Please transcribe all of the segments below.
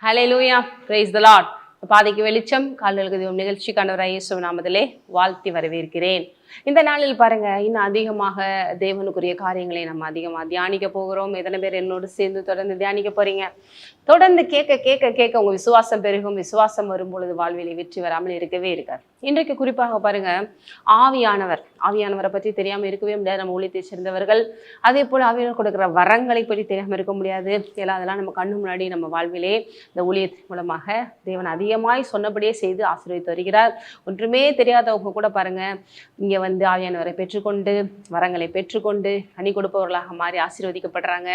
Hallelujah, praise the Lord. பாதைக்கு வெளிச்சம் கால்களுக்கு தீபம் நிகழ்ச்சிக்கானவராய் இயேசு நாமத்திலே வாழ்த்தி வரவேற்கிறேன். இந்த நாளில் பாருங்க, இன்னும் அதிகமாக தேவனுக்குரிய காரியங்களை நம்ம அதிகமாக தியானிக்க போகிறோம். எத்தனை பேர் என்னோடு சேர்ந்து தொடர்ந்து தியானிக்க போறீங்க? தொடர்ந்து கேட்க கேட்க கேட்க உங்க விசுவாசம் பெருகும். விசுவாசம் வரும்பொழுது வாழ்விலை வெற்றி வராமல் இருக்கவே இருக்காது. இன்றைக்கு குறிப்பாக பாருங்க, ஆவியானவரை பற்றி தெரியாம இருக்கவே முடியாது நம்ம ஊழியத்தை சேர்ந்தவர்கள். அதே போல ஆவியானவர் கொடுக்குற வரங்களை பற்றி தெரியாம இருக்க முடியாது. அதெல்லாம் நம்ம கண்ணு முன்னாடி நம்ம வாழ்விலே இந்த ஊழியத்தின் மூலமாக தேவன் அதிகமாய் சொன்னபடியே செய்து ஆசீர்வதித்து வருகிறார். ஒன்றுமே தெரியாதவங்க கூட பாருங்க, இங்க வந்து ஆவியானவரை பெற்றுக்கொண்டு வரங்களை பெற்றுக்கொண்டு கனி கொடுப்பவர்களாக மாறி ஆசீர்வதிக்கப்படுறாங்க.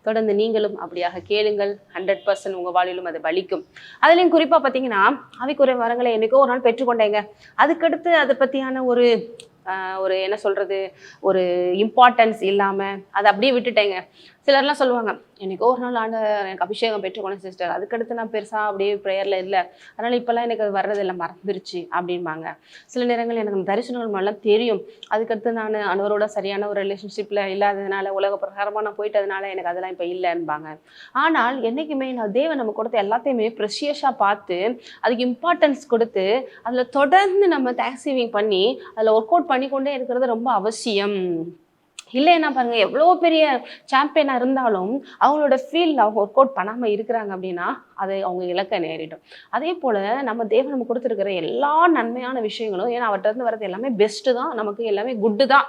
தொடர்ந்து நீங்களும் அப்படியாக கேளுங்கள். 100% உங்க வாழ்விலும் அது பலிக்கும். அதுலயும் குறிப்பா பாத்தீங்கன்னா, ஆவிக்குரிய வரங்களை என்னைக்கோ ஒரு நாள் பெற்றுக்கொண்டேங்க. அதுக்கடுத்து அதை பத்தியான ஒரு என்ன சொல்றது, ஒரு இம்பார்ட்டன்ஸ் இல்லாம அதை அப்படியே விட்டுட்டேங்க. சிலர்லாம் சொல்லுவாங்க, என்னைக்கோ ஒரு நாள் எனக்கு அபிஷேகம் பெற்றுக்கொண்டேன் சிஸ்டர், அதுக்கடுத்து நான் பெருசா அப்படியே ப்ரேயர்ல இல்லை, அதனால இப்பெல்லாம் எனக்கு அது வர்றதெல்லாம் மறந்துருச்சு அப்படின்பாங்க. சில நேரங்கள் எனக்கு தரிசனங்கள் எல்லாம் தெரியும், அதுக்கடுத்து நான் அவரோட சரியான ஒரு ரிலேஷன்ஷிப்ல இல்லாததுனால உலக பிரகாரமா நான் போயிட்டதுனால எனக்கு அதெல்லாம் இப்ப இல்லைன்பாங்க. ஆனால் என்னைக்குமே நான் தேவன் நம்ம கொடுத்த எல்லாத்தையுமே ப்ரெஷியஸா பார்த்து அதுக்கு இம்பார்ட்டன்ஸ் கொடுத்து அதுல தொடர்ந்து நம்ம தேங்க்ஸ்கிவிங் பண்ணி அதுல ஒர்க் அவுட் பண்ணிக்கொண்டே இருக்கிறது ரொம்ப அவசியம். இல்லைன்னா பாருங்க, எவ்வளோ பெரிய சாம்பியனா இருந்தாலும் அவங்களோட ஃபீல்டில் அவங்க ஒர்க் அவுட் பண்ணாமல் இருக்கிறாங்க அப்படின்னா அது அவங்க இலக்க நேரிடும். அதே போல் நம்ம தேவன் நம்ம கொடுத்துருக்கிற எல்லா நன்மையான விஷயங்களும், ஏன்னா அவர்கிட்ட இருந்து வர்றது எல்லாமே பெஸ்ட்டு தான், நமக்கு எல்லாமே குட்டு தான்.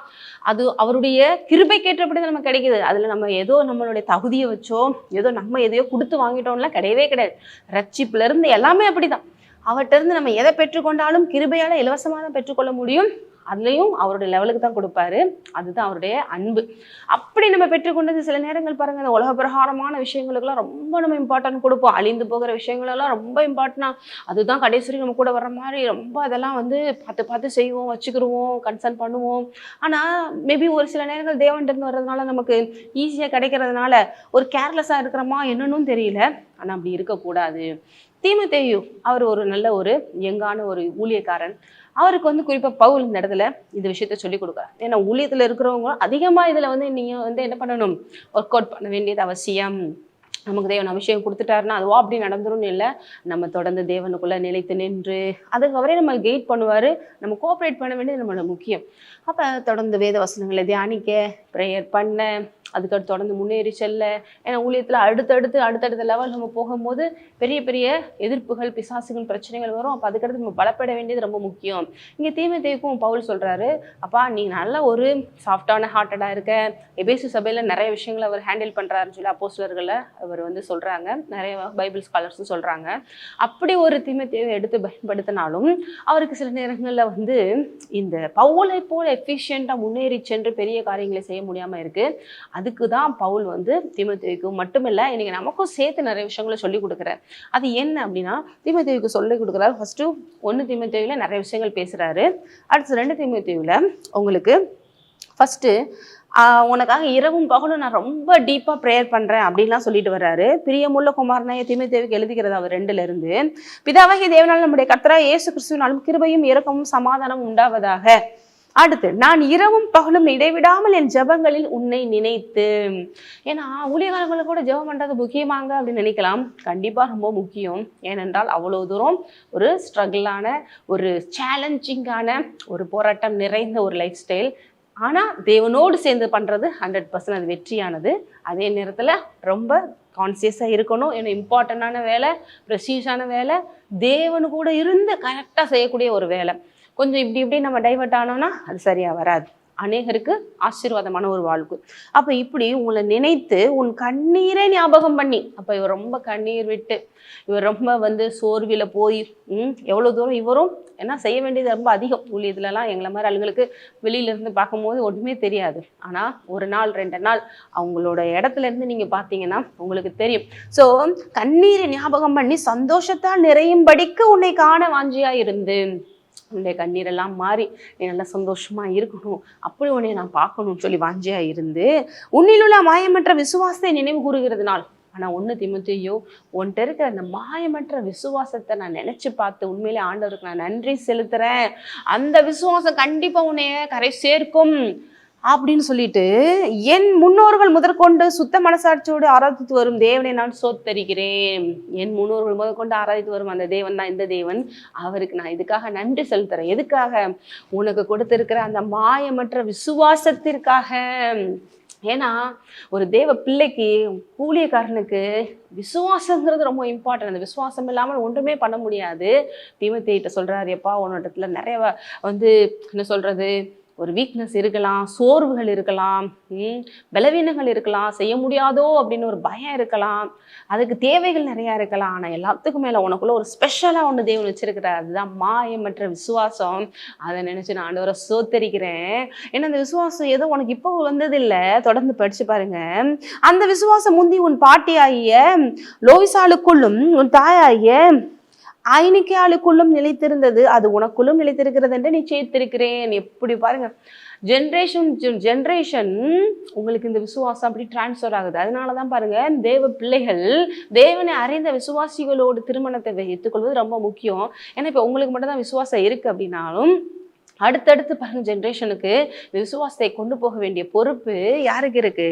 அது அவருடைய கிருபைக்கேற்றபடி தான் நமக்கு கிடைக்குது. அதில் நம்ம ஏதோ நம்மளுடைய தகுதியை வச்சோ ஏதோ நம்ம எதையோ கொடுத்து வாங்கிட்டோம்லாம் கிடையவே கிடையாது. ரட்சிப்புலேருந்து எல்லாமே அப்படி தான். அவர்கிட்ட இருந்து நம்ம எதை பெற்றுக்கொண்டாலும் கிருபையால் இலவசமாக தான் பெற்றுக்கொள்ள முடியும். அதுலேயும் அவருடைய லெவலுக்கு தான் கொடுப்பாரு. அதுதான் அவருடைய அன்பு. அப்படி நம்ம பெற்றுக்கொண்டது சில நேரங்கள் பாருங்க, இந்த உலக பிரகாரமான விஷயங்களுக்கெல்லாம் ரொம்ப நம்ம இம்பார்ட்டன்ட் கொடுப்போம். அழிந்து போகிற விஷயங்களெல்லாம் ரொம்ப இம்பார்ட்டனா அதுதான் கடைசி நம்ம கூட வர்ற மாதிரி ரொம்ப அதெல்லாம் வந்து பார்த்து பார்த்து செய்வோம், வச்சுக்கிடுவோம், கன்சர்ன் பண்ணுவோம். ஆனால் மேபி ஒரு சில நேரங்கள் தேவன்கிட்ட வர்றதுனால நமக்கு ஈஸியாக கிடைக்கிறதுனால ஒரு கேர்லெஸ்ஸாக இருக்கிறோமா என்னன்னு தெரியல. ஆனால் அப்படி இருக்கக்கூடாது. தீமோத்தேயு அவர் ஒரு நல்ல ஒரு யங்கான ஒரு ஊழியக்காரன். அவருக்கு வந்து குறிப்பாக பவுல் இந்த இடத்துல இந்த விஷயத்த சொல்லி கொடுக்குறாரு. ஏன்னா ஊழியத்தில் இருக்கிறவங்க அதிகமாக இதில் வந்து நீங்கள் வந்து என்ன பண்ணணும், ஒர்க் அவுட் பண்ண வேண்டியது அவசியம். நமக்கு தேவன் அபிஷேகம் கொடுத்துட்டாருன்னா அதுவா அப்படி நடந்துரும்னு இல்லை. நம்ம தொடர்ந்து தேவனுக்குள்ள நிலைத்து நின்று அதுக்கு அவரே நம்ம கைட் பண்ணுவார். நம்ம கோஆப்ரேட் பண்ண வேண்டியது நம்மளோட முக்கியம். அப்போ தொடர்ந்து வேத வசனங்களை தியானிக்க, ப்ரேயர் பண்ண, அதுக்கடுத்து தொடர்ந்து முன்னேறி செல்ல. ஏன்னா ஊழியத்தில் அடுத்தடுத்த லெவல் நம்ம போகும்போது பெரிய பெரிய எதிர்ப்புகள், பிசாசுகள், பிரச்சனைகள் வரும். அப்போ அதுக்கடுத்து நம்ம பலப்பட வேண்டியது ரொம்ப முக்கியம். இங்கே தீமோத்தேயுக்கும் பவுல் சொல்கிறாரு, அப்பா நீ நல்ல ஒரு சாஃப்டான ஹார்ட்டடாக இருக்க. எபேசு சபையில் நிறைய விஷயங்களை அவர் ஹேண்டில் பண்ணுறாருன்னு சொல்லி அப்போஸ்தலர்களை அவர் வந்து சொல்கிறாங்க. நிறைய பைபிள் ஸ்காலர்ஸும் சொல்கிறாங்க. அப்படி ஒரு தீமோத்தேயுவை எடுத்து பயன்படுத்தினாலும் அவருக்கு சில நேரங்களில் வந்து இந்த பவுலை போல் எஃபிஷியண்டாக முன்னேறி சென்று பெரிய காரியங்களை செய்ய முடியாமல் இருக்குது. அதுக்கு தான் பவுல் வந்து தீமோத்தேயுக்கு மட்டுமில்லை, இன்னைக்கு நமக்கும் சேர்த்து நிறைய விஷயங்களை சொல்லி கொடுக்குறாரு. அது என்ன அப்படின்னா, தீமோத்தேயுக்கு சொல்லி கொடுக்குறாரு. ஃபர்ஸ்ட் 1 தீமோத்தேயுல நிறைய விஷயங்கள் பேசுறாரு. அடுத்து 2 தீமோத்தேயுல உங்களுக்கு ஃபர்ஸ்ட் உனக்காக இரவும் பகலும் நான் ரொம்ப டீப்பா ப்ரேயர் பண்றேன் அப்படின்லாம் சொல்லிட்டு வர்றாரு. பிரியமுள்ள குமாரனாய தீமோத்தேயுக்கு எழுதுகிறது அவர் 2ல இருந்து, பிதாவாகிய தேவனால் நம்முடைய கர்த்தராகிய இயேசு கிறிஸ்துவினாலும் கிருபையும் இரக்கமும் சமாதானமும் உண்டாவதாக. அடுத்து, நான் இரவும் பகலும் இடைவிடாமல் என் ஜெபங்களில் உன்னை நினைத்து. ஏன்னா ஊழியக்காரங்களுக்கு கூட ஜெபம் பண்றது முக்கியமாங்க அப்படின்னு நினைக்கலாம். கண்டிப்பா ரொம்ப முக்கியம். ஏனென்றால் அவ்வளோ தூரம் ஒரு ஸ்ட்ரகிளான, ஒரு சேலஞ்சிங்கான, ஒரு போராட்டம் நிறைந்த ஒரு லைஃப் ஸ்டைல். ஆனால் தேவனோடு சேர்ந்து பண்ணுறது 100% அது வெற்றியானது. அதே நேரத்தில் ரொம்ப கான்சியஸாக இருக்கணும். ஏன்னா இம்பார்ட்டண்டான வேலை, ப்ரெஸ்டீஜான வேலை, தேவனு கூட இருந்து கரெக்டாக செய்யக்கூடிய ஒரு வேலை. கொஞ்சம் இப்படி நம்ம டைவர்ட் ஆனோம்னா அது சரியாக வராது. அநேகருக்கு ஆசீர்வாதமான ஒரு வாழ்க்கை. அப்போ இப்படி உங்களை நினைத்து உன் கண்ணீரை ஞாபகம் பண்ணி, அப்போ இவர் ரொம்ப கண்ணீர் விட்டு, இவர் ரொம்ப வந்து சோர்வில் போய் எவ்வளோ தூரம் இவரும் ஏன்னா செய்ய வேண்டியது ரொம்ப அதிகம். ஊழியத்துலலாம் எங்களை மாதிரி ஆளுங்களுக்கு வெளியிலேருந்து பார்க்கும்போது ஒன்றுமே தெரியாது. ஆனால் ஒரு நாள் 2 நாள் அவங்களோட இடத்துல இருந்து நீங்கள் பார்த்தீங்கன்னா உங்களுக்கு தெரியும். ஸோ கண்ணீரை ஞாபகம் பண்ணி சந்தோஷத்தால் நிறையும்படிக்கு உன்னை காண வாஞ்சியா இருந்து, உன்னுடைய கண்ணீரெல்லாம் மாறி நீ நல்லா சந்தோஷமா இருக்கணும், அப்படி உன்னை நான் பார்க்கணும்னு சொல்லி வாஞ்சியா இருந்து உன்னிலுள்ள மாயமற்ற விசுவாசத்தை நினைவு கூறுகிறதுனால். ஆனால் 1 தீமோத்தேயு, உன்கிட்ட இருக்கிற அந்த மாயமற்ற விசுவாசத்தை நான் நினைச்சு பார்த்து உண்மையிலே ஆண்டவருக்கு நான் நன்றி செலுத்துறேன். அந்த விசுவாசம் கண்டிப்பா உன்னைய கரை சேர்க்கும். அப்படின்னு சொல்லிட்டு, என் முன்னோர்கள் முதற்கொண்டு சுத்த மனசாட்சியோடு ஆராதித்து வரும் தேவனை நான் சோத்தரிக்கிறேன். என் முன்னோர்கள் முதற்கொண்டு ஆராதித்து வரும் அந்த தேவன் தான் இந்த தேவன். அவருக்கு நான் இதுக்காக நன்றி செலுத்துறேன். எதுக்காக? உனக்கு கொடுத்திருக்கிற அந்த மாயமற்ற விசுவாசத்திற்காக. ஏன்னா ஒரு தேவ பிள்ளைக்கு, ஊழியக்காரனுக்கு விசுவாசங்கிறது ரொம்ப இம்பார்ட்டன்ட். அந்த விசுவாசம் இல்லாமல் ஒன்றுமே பண்ண முடியாது. தீமோத்தேயுட்ட சொல்றாரு, எப்பா உன்னோடத்துல நிறைய என்ன சொல்றது, ஒரு வீக்னஸ் இருக்கலாம், சோர்வுகள் இருக்கலாம், பலவீனங்கள் இருக்கலாம், செய்ய முடியாதோ அப்படின்னு ஒரு பயம் இருக்கலாம், அதுக்கு தேவைகள் நிறையா இருக்கலாம். ஆனால் எல்லாத்துக்கும் மேலே உனக்குள்ள ஒரு ஸ்பெஷலாக ஒன்று தேவன் வச்சிருக்கிறார். அதுதான் மாயமற்ற விசுவாசம். அதை நினச்சி நான் ஆண்டவரை சோத்தரிக்கிறேன். ஏன்னா அந்த விசுவாசம் ஏதோ உனக்கு இப்போ வந்ததில்லை, தொடர்ந்து படித்து பாருங்க. அந்த விசுவாசம் முந்தி உன் பாட்டியாகிய லோவிசாளுக்குள்ளும் உன் தாயாகிய ஐனிக்கையாளுக்குள்ளும் நிலைத்திருந்தது, அது உனக்குள்ளும் நிலைத்திருக்கிறது என்று நிச்சயித்திருக்கிறேன். எப்படி பாருங்க, ஜென்ரேஷன் உங்களுக்கு இந்த விசுவாசம் அப்படி டிரான்ஸ்ஃபர் ஆகுது. அதனாலதான் பாருங்க, தேவ பிள்ளைகள் தேவனை அறிந்த விசுவாசிகளோடு திருமணத்தை வைத்துக்கொள்வது ரொம்ப முக்கியம். ஏன்னா இப்ப உங்களுக்கு மட்டும் தான் விசுவாசம் இருக்கு அப்படின்னாலும் அடுத்தடுத்து பாருங்க ஜென்ரேஷனுக்கு விசுவாசத்தை கொண்டு போக வேண்டிய பொறுப்பு யாருக்கு இருக்கு?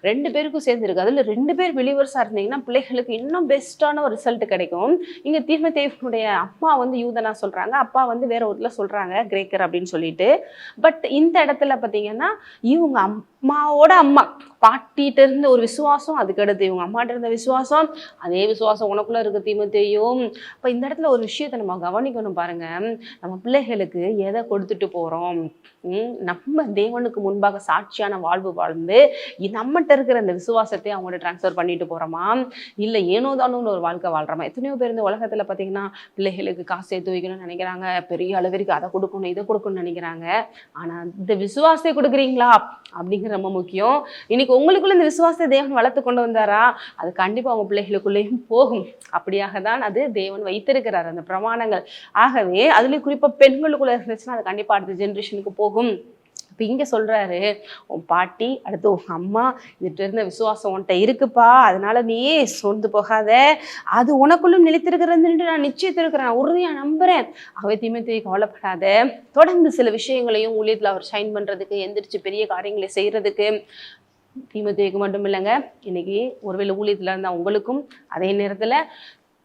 2 பேருக்கும் சேர்ந்து இருக்கு. அதுல 2 பேர் பிலீவர்ஸா இருந்தீங்கன்னா பிள்ளைகளுக்கு இன்னும் பெஸ்டான ஒரு ரிசல்ட் கிடைக்கும். இங்க தீமோத்தேயுடைய அம்மா யூதனா சொல்றாங்க, அப்பா வேற ஊர்ல சொல்றாங்க, கிரேக்கர் அப்படின்னு சொல்லிட்டு. பட் இந்த இடத்துல பாத்தீங்கன்னா இவங்க அம்மாவோட அம்மா பாட்டிகிட்ட இருந்த ஒரு விசுவாசம், அதுக்கடுத்து இவங்க அம்மாட்ட இருந்த விசுவாசம், அதே விசுவாசம் உனக்குள்ள இருக்கு தீமோத்தேயும். இப்போ இந்த இடத்துல ஒரு விஷயத்தை நம்ம கவனிக்கணும் பாருங்க. நம்ம பிள்ளைகளுக்கு எதை கொடுத்துட்டு போறோம்? நம்ம தேவனுக்கு முன்பாக சாட்சியான வாழ்வு வாழ்ந்து நம்மகிட்ட இருக்கிற அந்த விசுவாசத்தை அவங்களோட டிரான்ஸ்ஃபர் பண்ணிட்டு போறோமா, இல்லை ஏனோதானு ஒரு வாழ்க்கை வாழ்றோமா? எத்தனையோ பேர் இந்த உலகத்துல பாத்தீங்கன்னா பிள்ளைகளுக்கு காசு சேர்த்து வைக்கணும்னு நினைக்கிறாங்க, பெரிய அளவிற்கு அதை கொடுக்கணும் இதை கொடுக்கணும்னு நினைக்கிறாங்க. ஆனா இந்த விசுவாசத்தை கொடுக்குறீங்களா அப்படிங்கிற ரொம்ப முக்கியம். இன்னைக்கு உங்களுக்குள்ள இந்த விசுவாசத்தை தேவன் வளர்த்து கொண்டு வந்தாரா, அது கண்டிப்பா அவங்க பிள்ளைகளுக்குள்ளேயும் போகும். அப்படியாக தான் அது தேவன் வைத்திருக்கிறார் அந்த பிரமாணங்கள். ஆகவே அதுலயும் குறிப்பா பெண்களுக்குள்ள இருந்துச்சுன்னா அது கண்டிப்பா அடுத்த ஜென்ரேஷனுக்கு போகும். இப்போ இங்க சொல்றாரு, உன் பாட்டி அடுத்து உங்க அம்மா இதுட்டு இருந்த விசுவாசம் உன்கிட்ட இருக்குப்பா, அதனால நீ சோர்ந்து போகாத, அது உனக்குள்ளும் நிலைத்திருக்கிறதுன்னு நான் நிச்சயத்திருக்கிறேன், உறுதியா நம்புறேன். அவை தீமோத்தேயு கவலைப்படாத, தொடர்ந்து சில விஷயங்களையும் ஊழியத்துல அவர் ஷைன் பண்றதுக்கு, எந்திரிச்சு பெரிய காரியங்களை செய்யறதுக்கு. தீமோத்தேயுக்கு மட்டும் இல்லைங்க, இன்னைக்கு ஒருவேளை ஊழியத்துல இருந்தா உங்களுக்கும், அதே நேரத்துல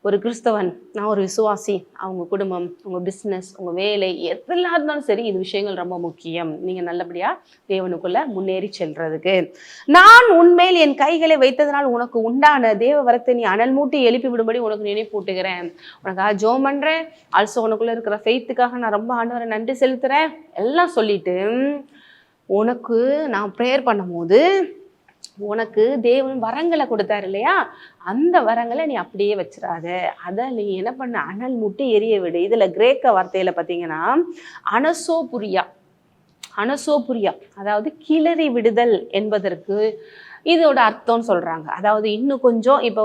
ஒரு கிறிஸ்தவன், நான் ஒரு விசுவாசி, அவங்க குடும்பம், உங்க பிஸ்னஸ், உங்க வேலை, எதெல்லாம் இருந்தாலும் சரி, இது விஷயங்கள் ரொம்ப முக்கியம். நீங்க நல்லபடியா தேவனுக்குள்ள முன்னேறி செல்றதுக்கு. நான் உன்மேல் என் கைகளை வைத்ததனால் உனக்கு உண்டான தேவ வரத்தை நீ அனல் மூட்டி எழுப்பி விடும்படி உனக்கு நினைப்பூட்டுகிறேன். உனக்காக ஜெபம் பண்றேன், ஆல்சோ உனக்குள்ள இருக்கிற ஃபெய்த்துக்காக நான் ரொம்ப ஆண்டவரை நன்றி செலுத்துறேன் எல்லாம் சொல்லிட்டு, உனக்கு நான் ப்ரேயர் பண்ணும் போது உனக்கு தேவன் வரங்களை கொடுத்தாரு இல்லையா, அந்த வரங்களை நீ அப்படியே வச்சிடாத, அதை நீ என்ன பண்ண, அனல் மூட்டி எரிய விடு. இதுல கிரேக்க வார்த்தையில பாத்தீங்கன்னா அனசோபுரியா, அதாவது கிளறி விடுதல் என்பதற்கு இதோட அர்த்தம்னு சொல்றாங்க. அதாவது இன்னும் கொஞ்சம் இப்போ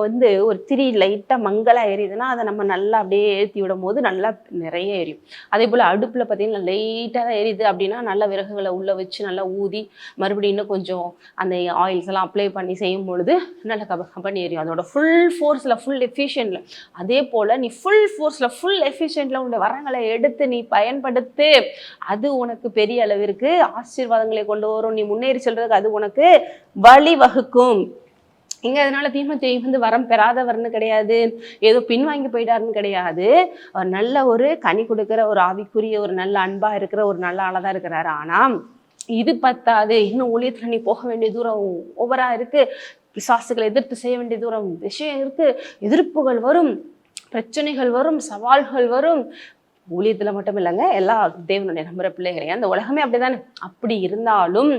ஒரு திரி லைட்டா மங்கலா எரியுதுன்னா அதை நம்ம நல்லா அப்படியே ஏற்றி விடும் போது நல்லா நிறைய எரியும். அதே போல அடுப்புல பார்த்தீங்கன்னா லைட்டா தான் எரியுது அப்படின்னா நல்ல விறகுகளை உள்ள வச்சு நல்லா ஊதி மறுபடியும் இன்னும் கொஞ்சம் அந்த ஆயில்ஸ் எல்லாம் அப்ளை பண்ணி செய்யும் பொழுது நல்லா கம்பெனி எரியும், அதோட ஃபுல் ஃபோர்ஸ்ல ஃபுல் எஃபிஷியன்ட்ல. அதே போல நீ ஃபுல் ஃபோர்ஸ்ல ஃபுல் எஃபிஷியன்ட்ல உள்ள வரங்களை எடுத்து நீ பயன்படுத்து, அது உனக்கு பெரிய அளவிற்கு ஆசீர்வாதங்களை கொண்டு வரும். நீ முன்னேறி செல்றதுக்கு அது உனக்கு வழி வகுக்கும். இங்க அதனால தீமோத்தேயு வரம் பெறாதவர்னு கிடையாது, ஏதோ பின்வாங்கி போயிட்டாருன்னு கிடையாது. அவர் நல்ல ஒரு கனி கொடுக்கிற ஒரு ஆவிக்குரிய ஒரு நல்ல அன்பா இருக்கிற ஒரு நல்ல ஆளதான் இருக்கிறாரு. ஆனா இது பத்தாது, இன்னும் ஊழியத்துல நீ போக வேண்டிய தூரம் ஓவரா இருக்கு, பிசாசுகளை எதிர்த்து செய்ய வேண்டிய தூரம் விஷயம் இருக்கு, எதிர்ப்புகள் வரும், பிரச்சனைகள் வரும், சவால்கள் வரும். ஊழியத்துல மட்டும் இல்லைங்க, எல்லா தேவனுடைய நம்புற பிள்ளைகளையும், அந்த உலகமே அப்படிதானே. அப்படி இருந்தாலும்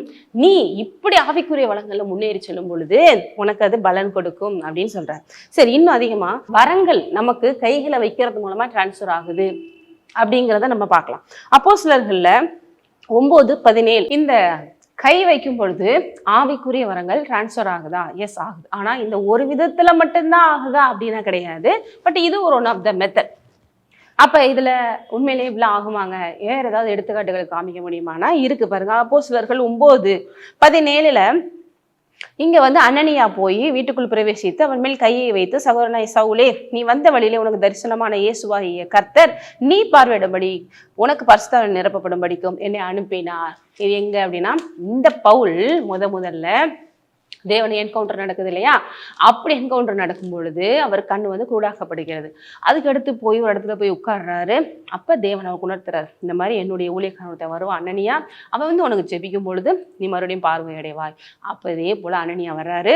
நீ இப்படி ஆவிக்குரிய வளங்கள்ல முன்னேறி செல்லும் பொழுது உனக்கு அது பலன் கொடுக்கும் அப்படின்னு சொல்றாரு. சரி, இன்னும் அதிகமா வரங்கள் நமக்கு கைகளை வைக்கிறது மூலமா டிரான்ஸ்ஃபர் ஆகுது அப்படிங்கிறத நம்ம பார்க்கலாம். அப்போஸ்தலர்கள்ல 9:17 இந்த கை வைக்கும் பொழுது ஆவிக்குரிய வரங்கள் டிரான்ஸ்ஃபர் ஆகுதா? எஸ் ஆகுது. ஆனா இந்த ஒரு விதத்துல மட்டும்தான் ஆகுதா அப்படின்னா கிடையாது. பட் இது ஒரு ஒன் ஆஃப் த மெத்தட். அப்ப இதுல உண்மையிலேயே இப்படிலாம் ஆகுமாங்க? வேற ஏதாவது எடுத்துக்காட்டுகளை காமிக்க முடியுமானா இருக்கு பாருங்க. அப்போஸ்தலர்கள் 9:17 இங்க வந்து அனனியா போய் வீட்டுக்குள் பிரவேசித்து அவன் மேல் கையை வைத்து, சகோதரனாய் சவுலே, நீ வந்த வழியிலே உனக்கு தரிசனமான இயேசுவாகிய கர்த்தர் நீ பார்வையிடும்படி உனக்கு பரிசுத்தாவியால் நிரப்பப்படும்படிக்கும் என்னை அனுப்பினார். இது எங்க அப்படின்னா, இந்த பவுல் முதல்ல தேவன் என்கவுண்டர் நடக்குது இல்லையா, அப்படி என்கவுண்டர் நடக்கும் பொழுது அவர் கண் வந்து கூடாக்கப்படுகிறது. அதுக்கு அடுத்து போய் ஒரு இடத்துல போய் உட்கார்றாரு. அப்ப தேவன் அவருக்கு உணர்த்துறாரு, இந்த மாதிரி என்னுடைய ஊழியக்காரத்தை வருவான் அனனியா, அவன் வந்து உனக்கு ஜெபிக்கும் பொழுது நீ மறுபடியும் பார்வை அடைவாய். அப்ப இதே போல அனனியா வர்றாரு.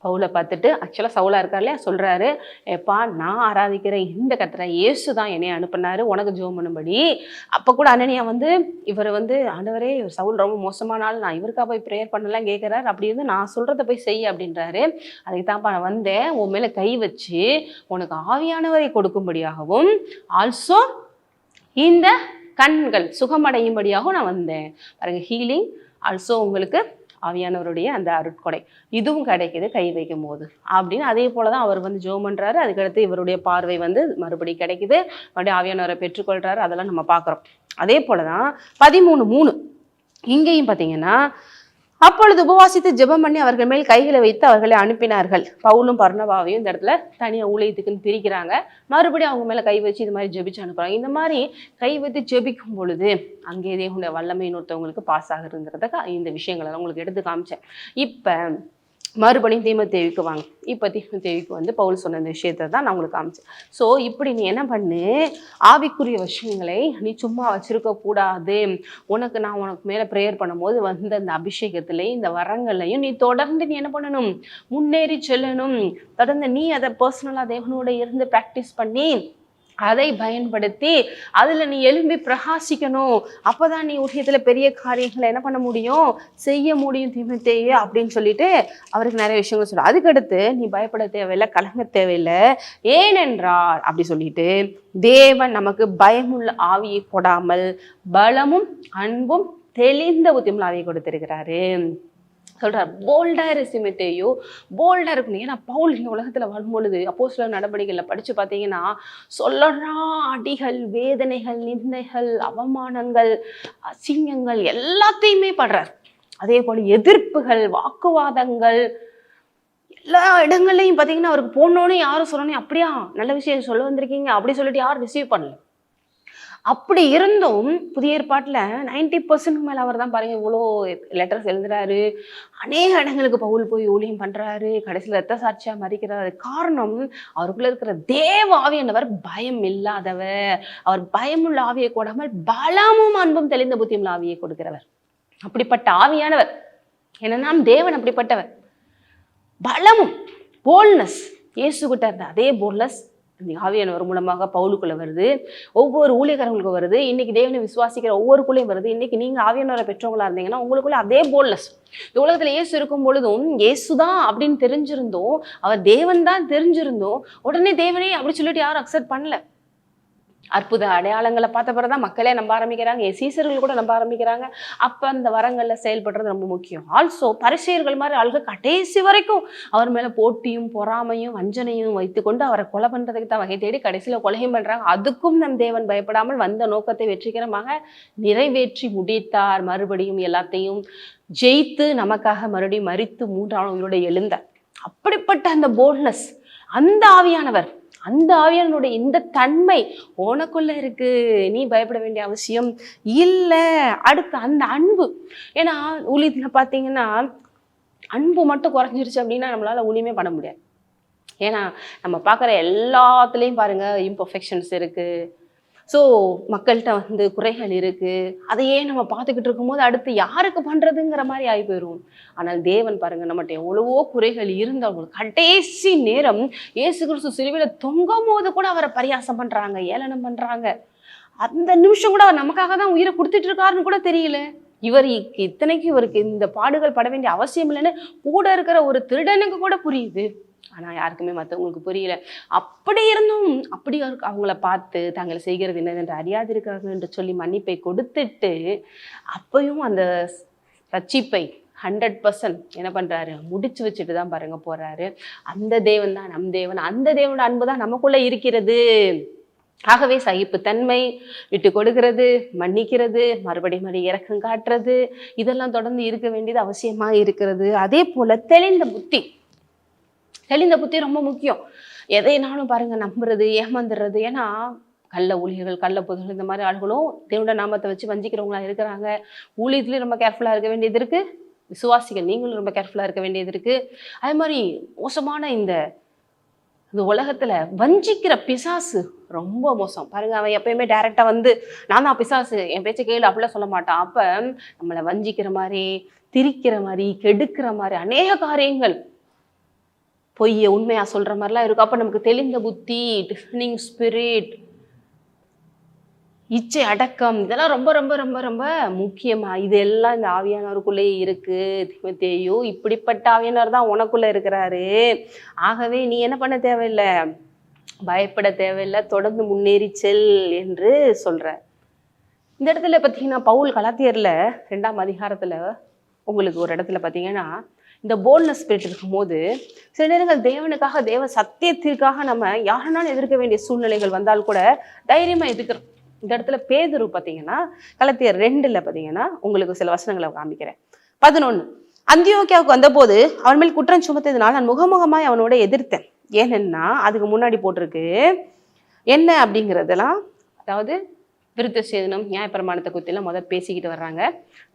பவுலை பார்த்துட்டு, ஆக்சுவலாக சவுலா இருக்கார் இல்லையா, சொல்றாரு, ஏப்பா நான் ஆராதிக்கிற இந்த கர்த்தரை இயேசு தான் என்னை அனுப்பினாரு உனக்கு ஜெபம் பண்ணும்படி. அப்போ கூட அனனியா வந்து இவர் வந்து, ஆண்டவரே சவுல் ரொம்ப மோசமான ஆள், நான் இவருக்கா போய் ப்ரேயர் பண்ணலாம் கேட்குறாரு, அப்படி இருந்து நான் சொல்றதை போய் செய்ய அப்படின்றாரு. அதுக்கு தான்ப்பா நான் வந்தேன், உன் மேலே கை வச்சு உனக்கு ஆவியானவரை கொடுக்கும்படியாகவும் ஆல்சோ இந்த கண்கள் சுகமடையும்படியாகவும் நான் வந்தேன். பாருங்க, ஹீலிங் ஆல்சோ உங்களுக்கு ஆவியானவருடைய அந்த அருட்கொடை இதுவும் கிடைக்குது கை வைக்கும் போது அப்படின்னு. அதே போலதான் அவர் வந்து ஜெபம் பண்றாரு. அதுக்கடுத்து இவருடைய பார்வை வந்து மறுபடி கிடைக்குது, மறுபடியும் ஆவியானவரை பெற்றுக்கொள்றாரு. அதெல்லாம் நம்ம பார்க்குறோம். அதே போலதான் 13:3 இங்கேயும் பார்த்தீங்கன்னா, அப்பொழுது உபவாசித்து ஜெபம் பண்ணி அவர்கள் மேல் கைகளை வைத்து அவர்களை அனுப்பினார்கள். பவுலும் பர்னபாவையும் இந்த இடத்துல தனியாக ஊழியத்துக்குன்னு பிரிக்கிறாங்க. மறுபடியும் அவங்க மேல கை வச்சு இது மாதிரி ஜெபிச்சு அனுப்புறாங்க. இந்த மாதிரி கை வைத்து ஜெபிக்கும் பொழுது அங்கே தேவனுடைய வல்லமை ஒருத்தவங்களுக்கு பாஸ் ஆகுறதுங்கிறத இந்த விஷயங்கள் உங்களுக்கு எடுத்து காமிச்சேன். இப்ப மறுபடியும் தீமோத்தேயுக்கு வாங்க. இப்போ தீமோத்தேயுக்கு வந்து பவுல் சொன்ன இந்த விஷயத்தை தான் நான் உங்களுக்கு காமிச்சேன். ஸோ இப்படி நீ என்ன பண்ணு, ஆவிக்குரிய விஷயங்களை நீ சும்மா வச்சிருக்க கூடாது. நான் உனக்கு மேலே ப்ரேயர் பண்ணும்போது வந்து அந்த அபிஷேகத்திலையும் இந்த வரங்களையும் நீ தொடர்ந்து நீ என்ன பண்ணணும், முன்னேறி செல்லணும். தொடர்ந்து நீ அதை பர்சனலாக தேவனோட இருந்து ப்ராக்டிஸ் பண்ணி அதை பயன்படுத்தி அதுல நீ எழும்பி பிரகாசிக்கணும். அப்பதான் நீ ஊழியத்துல பெரிய காரியங்களை என்ன பண்ண முடியும், செய்ய முடியும் தீமோத்தேயு அப்படின்னு சொல்லிட்டு அவருக்கு நிறைய விஷயங்கள் சொல்ற. அதுக்கடுத்து நீ பயப்பட தேவையில்லை, கலங்க தேவையில்லை, ஏனென்றால் அப்படி சொல்லிட்டு தேவன் நமக்கு பயமுள்ள ஆவியை கொடாமல் பலமும் அன்பும் தெளிந்த புத்தியுள்ள ஆவியை கொடுத்திருக்கிறாரு சொல்றார். போல்டா தீமோத்தேயு, போல்டா இருக்கணும். ஏன்னா பவுல் இந்த உலகத்துல வரும்பொழுது அப்போஸ்தலர் நடவடிக்கைகள்ல படிச்சு பார்த்தீங்கன்னா சொல்லறா அடிகள், வேதனைகள், நிந்தைகள், அவமானங்கள், அசிங்கங்கள் எல்லாத்தையுமே படுறார். அதே போல எதிர்ப்புகள், வாக்குவாதங்கள், எல்லா இடங்கள்லையும் பார்த்தீங்கன்னா அவருக்கு போனோன்னு யாரும் சொல்லணும், அப்படியா நல்ல விஷயம் சொல்ல வந்திருக்கீங்க அப்படி சொல்லிட்டு யாரும் ரிசீவ் பண்ணல. அப்படி இருந்தும் புதிய ஏற்பாட்டில் 90% மேலே அவர் தான் பாருங்க இவ்வளோ லெட்டர்ஸ் எழுதுறாரு. அநேக இடங்களுக்கு பவுல் போய் ஊழியம் பண்றாரு. கடைசியில் ரத்த சாட்சியா மறிக்கிறாரு. காரணம், அவருக்குள்ள இருக்கிற தேவ ஆவியானவர் பயம் இல்லாதவர். அவர் பயமுள்ள ஆவியை கொடாமல் பலமும் அன்பும் தெளிந்த புத்தியுள்ள ஆவியை கொடுக்கிறவர். அப்படிப்பட்ட ஆவியானவர். ஏன்னா தேவன் அப்படிப்பட்டவர். பலமும் போல்னஸ் இயேசு கிட்ட இருந்த அதே போல்னஸ் ஆவியானவர் மூலமாக பவுலுக்குள்ள வருது, ஒவ்வொரு ஊழியக்காரங்களுக்கும் வருது. இன்னைக்கு தேவனை விசுவாசிக்கிற ஒவ்வொருக்குள்ளேயும் வருது. இன்னைக்கு நீங்க ஆவியானவரை பெற்றவங்களா இருந்தீங்கன்னா உங்களுக்குள்ள அதே போல்னஸ். இந்த உலகத்துல இயேசு இருக்கும் பொழுதும் இயேசுதான் அப்படின்னு தெரிஞ்சிருந்தோம், அவர் தேவன் தான் தெரிஞ்சிருந்தோம், உடனே தேவனே அப்படி சொல்லிட்டு யாரும் அக்செப்ட் பண்ணல. அற்புத அடையாளங்களை பார்த்த பிறகுதான் மக்களே நம்ப ஆரம்பிக்கிறாங்க, சீசர்கள் கூட நம்ப ஆரம்பிக்கிறாங்க. அப்ப அந்த வரங்கள்ல செயல்படுறது ரொம்ப முக்கியம். ஆல்சோ பரிசேயர்கள் மாதிரி ஆளுக கடைசி வரைக்கும் அவர் மேல போட்டியும் பொறாமையும் வஞ்சனையும் வைத்துக்கொண்டு அவரை கொலை பண்றதுக்கு தான் வகை தேடி கடைசியில கொலையும் பண்றாங்க. அதுக்கும் நம் தேவன் பயப்படாமல் வந்த நோக்கத்தை வெற்றிகரமாக நிறைவேற்றி முடித்தார். மறுபடியும் எல்லாத்தையும் ஜெயித்து நமக்காக மறுபடியும் மரித்து 3ஆம் நாள் உயிரோடு எழுந்தார். அப்படிப்பட்ட அந்த போல்ட்னஸ், அந்த ஆவியானவர், அந்த ஆவியானுடைய இந்த தன்மை உனக்குள்ள இருக்கு. நீ பயப்பட வேண்டிய அவசியம் இல்லை. அடுத்து அந்த அன்பு. ஏன்னா ஊழியத்துல பார்த்தீங்கன்னா அன்பு மட்டும் குறைஞ்சிருச்சு அப்படின்னா நம்மளால ஊழியமே பண்ண முடியாது. ஏன்னா நம்ம பார்க்குற எல்லாத்துலேயும் பாருங்க இம்பர்ஃபெக்ஷன்ஸ் இருக்கு. ஸோ மக்கள்கிட்ட வந்து குறைகள் இருக்கு. அதையே நம்ம பார்த்துக்கிட்டு இருக்கும்போது அடுத்து யாருக்கு பண்றதுங்கிற மாதிரி ஆகி போயிடும். ஆனால் தேவன் பாருங்க, நம்மகிட்ட எவ்வளவோ குறைகள் இருந்தாலும் கடைசி நேரம் இயேசு கிறிஸ்து சிலுவையில தொங்கும் போது கூட அவரை பரியாசம் பண்றாங்க, ஏளனம் பண்றாங்க. அந்த நிமிஷம் கூட அவர் நமக்காக தான் உயிரை கொடுத்துட்டு இருக்காருன்னு கூட தெரியல. இவருக்கு இந்த பாடுகள் பட வேண்டிய அவசியம் இல்லைன்னு கூட இருக்கிற ஒரு திருடனுக்கு கூட புரியுது. ஆனா யாருக்குமே மற்றவங்களுக்கு புரியல. அப்படி இருந்தும் அப்படி அவங்கள பார்த்து தாங்களை செய்கிறது என்னதென்று அறியாதிருக்கிறார்கள் என்று சொல்லி மன்னிப்பை கொடுத்துட்டு அப்பயும் அந்த ரட்சிப்பை 100% என்ன பண்றாரு, முடிச்சு வச்சுட்டு தான் பாருங்க போறாரு. அந்த தேவன் தான் நம் தேவன். அந்த தேவனோட அன்பு தான் நமக்குள்ள இருக்கிறது. ஆகவே சகிப்புத்தன்மை, விட்டு கொடுக்கிறது, மன்னிக்கிறது, மறுபடியும் இரக்கம் காட்டுறது, இதெல்லாம் தொடர்ந்து இருக்க வேண்டியது அவசியமா இருக்கிறது. அதே போல தெளிந்த புத்தி ரொம்ப முக்கியம். எதைனாலும் பாருங்க நம்புறது, ஏமாந்துடுறது. ஏன்னா கள்ள ஊழியர்கள், கள்ள பொதுகள், இந்த மாதிரி ஆளுகளும் தேவனுடைய நாமத்தை வச்சு வஞ்சிக்கிறவங்களா இருக்கிறாங்க. ஊழியத்துலேயும் ரொம்ப கேர்ஃபுல்லாக இருக்க வேண்டியது இருக்கு. விசுவாசிகள் நீங்களும் ரொம்ப கேர்ஃபுல்லாக இருக்க வேண்டியது இருக்கு. அதே மாதிரி மோசமான இந்த உலகத்துல வஞ்சிக்கிற பிசாசு ரொம்ப மோசம் பாருங்க. அவன் எப்பயுமே டைரக்டா வந்து நான் தான் பிசாசு, என் பேச்சை கேளு அப்படிலாம் சொல்ல மாட்டான். அப்ப நம்மளை வஞ்சிக்கிற மாதிரி, திரிக்கிற மாதிரி, கெடுக்கிற மாதிரி அநேக காரியங்கள், பொய்ய உண்மையா சொல்ற மாதிரிலாம் இருக்கும். அப்ப நமக்கு தெளிந்த புத்தி, டிஸ்னிங் ஸ்பிரிட், இச்சை அடக்கம், இதெல்லாம் ரொம்ப ரொம்ப ரொம்ப ரொம்ப முக்கியமா. இதெல்லாம் இந்த ஆவியானவருக்குள்ளேயே இருக்கு. தீமோத்தேயு, இப்படிப்பட்ட ஆவியானவர் தான் உனக்குள்ள இருக்கிறாரு. ஆகவே நீ என்ன பண்ண தேவையில்லை, பயப்பட தேவையில்லை, தொடர்ந்து முன்னேறி செல் என்று சொல்ற. இந்த இடத்துல பார்த்தீங்கன்னா பவுல் கலாத்தியர்ல 2ஆம் அதிகாரத்துல உங்களுக்கு ஒரு இடத்துல பார்த்தீங்கன்னா இந்த போல்ட்னஸ் ஸ்பிரிட் இருக்கும்போது சில நேரங்கள் தேவனுக்காக, தேவ சத்தியத்திற்காக நம்ம யாருனாலும் எதிர்க்க வேண்டிய சூழ்நிலைகள் வந்தால் கூட தைரியமா எதிர்க்கிறோம். இந்த இடத்துல பேதுரு பார்த்தீங்கன்னா கலாத்தியர் 2ல் பார்த்தீங்கன்னா உங்களுக்கு சில வசனங்களை காமிக்கிறேன். 11, அந்தியோக்கியாவுக்கு வந்தபோது அவன் மேல் குற்றம் சுமத்ததுனால நான் முகமுகமாய் அவனோட எதிர்த்தேன். ஏன்னா அதுக்கு முன்னாடி போட்டிருக்கு என்ன அப்படிங்கிறதெல்லாம், அதாவது விருத்த சேதனம், நியாயப்பிரமாணத்தை குறித்தெல்லாம் முதல் பேசிக்கிட்டு வர்றாங்க.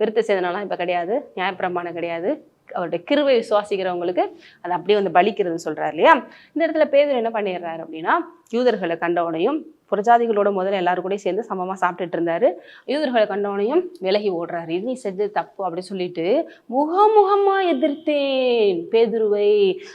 விருத்த சேதனம்லாம் இப்போ கிடையாது, நியாயப்பிரமாணம் கிடையாது. அவருடைய கிருபை விசுவாசிக்கிறவங்களுக்கு அது அப்படியே வந்து பலிக்கிறதுன்னு சொல்றாரு இல்லையா. இந்த இடத்துல பேதுரு என்ன பண்ணிடுறாரு அப்படின்னா, யூதர்களை கண்டவனையும் புறஜாதிகளோட முதல்ல எல்லாரும் கூட சேர்ந்து சமமா சாப்பிட்டுட்டு இருந்தாரு. யூதர்களை கண்டவனையும் விலகி ஓடுறாரு. இது நீ செஞ்சது தப்பு அப்படின்னு சொல்லிட்டு முகமுகமா எதிர்த்தேன் பேதுருவை.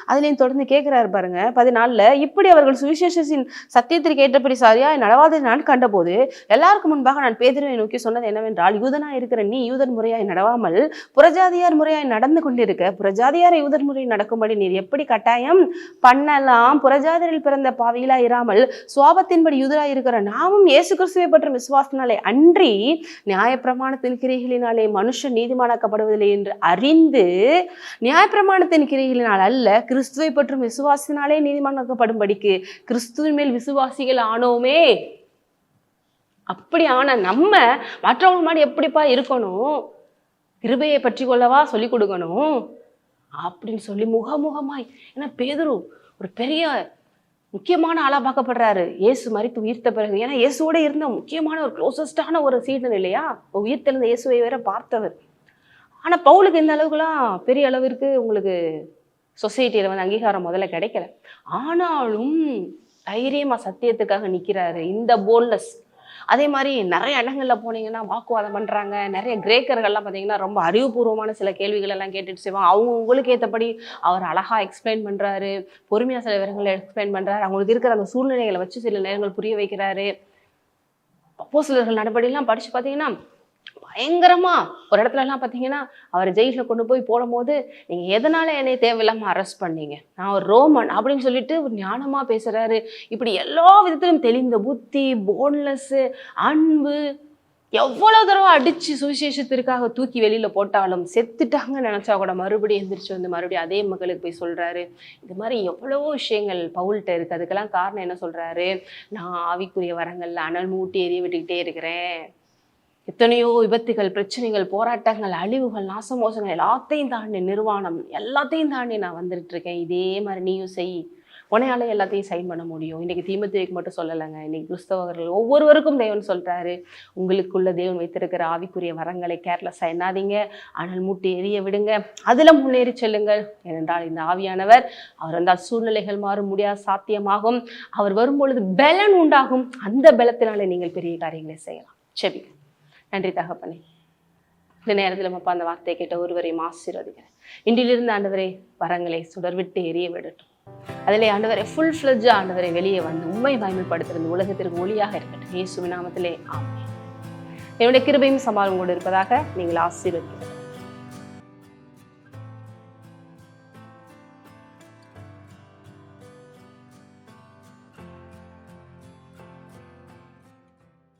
அதுலேயும் தொடர்ந்து கேட்கிறாரு பாருங்க 14, இப்படி அவர்கள் சுவிசேஷத்தின் சத்தியத்திற்கு ஏற்றபடி சரியா நடவாதை நான் கண்டபோது எல்லாருக்கும் முன்பாக நான் பேதுருவை நோக்கி சொன்னது என்னவென்றால், யூதனா இருக்கிற நீ யூதர் முறையாய் நடவாமல் புறஜாதியார் முறையாய் நடந்து கொண்டிருக்க, புறஜாதியார் யூதர் முறை நடக்கும்படி நீர் எப்படி கட்டாயம் பண்ணலாம்? புறஜாதியில் பிறந்த பாவியிலா இராமல் சுவாபத்தின்படி யூதரா இருக்கிற நாமும் இயேசு கிறிஸ்துவை பற்றும் விசுவாசத்தினாலே அன்றி நியாயப்பிரமாணத்தின் கிரியைகளினாலே மனுஷன் நீதிமானாக்கப்படுவதில்லை என்று அறிந்து, நியாயப்பிரமாணத்தின் கிரியைகளினால் அல்ல கிறிஸ்துவை பற்றும் விசுவாசத்தினாலே நீதிமானாக்கப்படும்படிக்கு கிறிஸ்துவின் மேல் விசுவாசிகள் ஆனோமே. அப்படி ஆன நம்ம மற்றவங்க முன்னாடி எப்படிப்பா இருக்கணும், கிருபையை பற்றி கொள்ளவா சொல்லிக் கொடுக்கணும் அப்படின்னு சொல்லி முகமுகமாய். ஏன்னா பேதுரு ஒரு பெரிய முக்கியமான ஆளா பார்க்கப்படுறாரு இயேசு மரித்து உயிர்த்த பிறகு. ஏன்னா இயேசுவோட இருந்த முக்கியமான ஒரு க்ளோசஸ்டான ஒரு சீடன் இல்லையா, உயிர்த்தெழுந்த இயேசுவை வேற பார்த்தவர். ஆனா பவுலுக்கு இந்த அளவுக்குலாம் பெரிய அளவிற்கு உங்களுக்கு சொசைட்டியில வந்து அங்கீகாரம் முதல்ல கிடைக்கல. ஆனாலும் தைரியமா சத்தியத்துக்காக நிக்கிறாரு. இந்த போல்ட்னஸ். அதே மாதிரி நிறைய இடங்கள்ல போனீங்கன்னா வாக்குவாதம் பண்றாங்க. நிறைய கிரேக்கர்கள்லாம் பார்த்தீங்கன்னா ரொம்ப அறிவுபூர்வமான சில கேள்விகள் எல்லாம் கேட்டுட்டு செய்வாங்க. அவங்க உங்களுக்கு ஏற்றபடி அவர் அழகா எக்ஸ்பிளைன் பண்றாரு, பொறுமையா சில விவரங்களை எக்ஸ்பிளைன் பண்றாரு, அவங்களுக்கு இருக்கிற அந்த சூழ்நிலைகளை வச்சு சில நேரங்கள் புரிய வைக்கிறாரு. அப்போஸ்தலர்கள் நடபடியெல்லாம் படிச்சு பார்த்தீங்கன்னா பயங்கரமா ஒரு இடத்துல எல்லாம் பார்த்தீங்கன்னா அவரை ஜெயிலில் கொண்டு போய் போடும்போது, நீங்க எதனால என்னை தேவையில்லாம அரெஸ்ட் பண்ணீங்க, நான் ஒரு ரோமன் அப்படின்னு சொல்லிட்டு ஒரு ஞானமா பேசுறாரு. இப்படி எல்லா விதத்திலும் தெளிந்த புத்தி, போன்லெஸ், அன்பு. எவ்வளவு தடவை அடிச்சு சுவிசேஷத்திற்காக தூக்கி வெளியில போட்டாலும் செத்துட்டாங்க நினைச்சா கூட மறுபடியும் எந்திரிச்சு வந்து மறுபடியும் அதே மக்களுக்கு போய் சொல்றாரு. இது மாதிரி எவ்வளவோ விஷயங்கள் பவுல்கிட்ட இருக்கு. அதுக்கெல்லாம் காரணம் என்ன சொல்றாரு, நான் ஆவிக்குரிய வரங்கள்ல அனல் மூட்டி எரிய விட்டுக்கிட்டே இருக்கிறேன். எத்தனையோ விபத்துகள், பிரச்சனைகள், போராட்டங்கள், அழிவுகள், நாசமோசங்கள் எல்லாத்தையும் தாண்டி, நிர்வாணம் எல்லாத்தையும் தாண்டி நான் வந்துட்டு இருக்கேன். இதே மாதிரி நீயும் செய், உனையால எல்லாத்தையும் சைன் பண்ண முடியும். இன்னைக்கு தீமோத்தேயுக்கு மட்டும் சொல்லலைங்க, இன்னைக்கு கிறிஸ்தவர்கள் ஒவ்வொருவருக்கும் தேவன் சொல்றாரு, உங்களுக்குள்ள தேவன் வைத்திருக்கிற ஆவிக்குரிய வரங்களை கேர்லெஸ்ஸா எண்ணாதீங்க, அனல் மூட்டி எரிய விடுங்க, அதுல முன்னேறி செல்லுங்கள். ஏனென்றால் இந்த ஆவியானவர் அவர் வந்தால் சூழ்நிலைகள் மாறும், முடியாது சாத்தியமாகும். அவர் வரும்பொழுது பலன் உண்டாகும். அந்த பலத்தினாலே நீங்கள் பெரிய காரியங்களை செய்யலாம். செபி. நன்றி தகப்பனே, இந்த நேரத்தில் அப்பா அந்த வார்த்தையை கேட்ட ஒருவரையும் ஆசீர்வதிக்கிறேன். இன்றிலிருந்து ஆண்டவரே வரங்களை சுடர்விட்டு எரிய விடட்டும். அதிலே ஆண்டவரை ஃபுல் ஃப்ளெட்ஜா ஆண்டவரை வெளியே வந்து உண்மை மகிமைப்படுத்துறது உலகத்திற்கு ஒளியாக இருக்கட்டும். இயேசுவின் நாமத்திலே ஆமென். என்னுடைய கிருபையும் சமாதானம் கொண்டு இருப்பதாக நீங்கள் ஆசீர்வதிக்கிறேன்.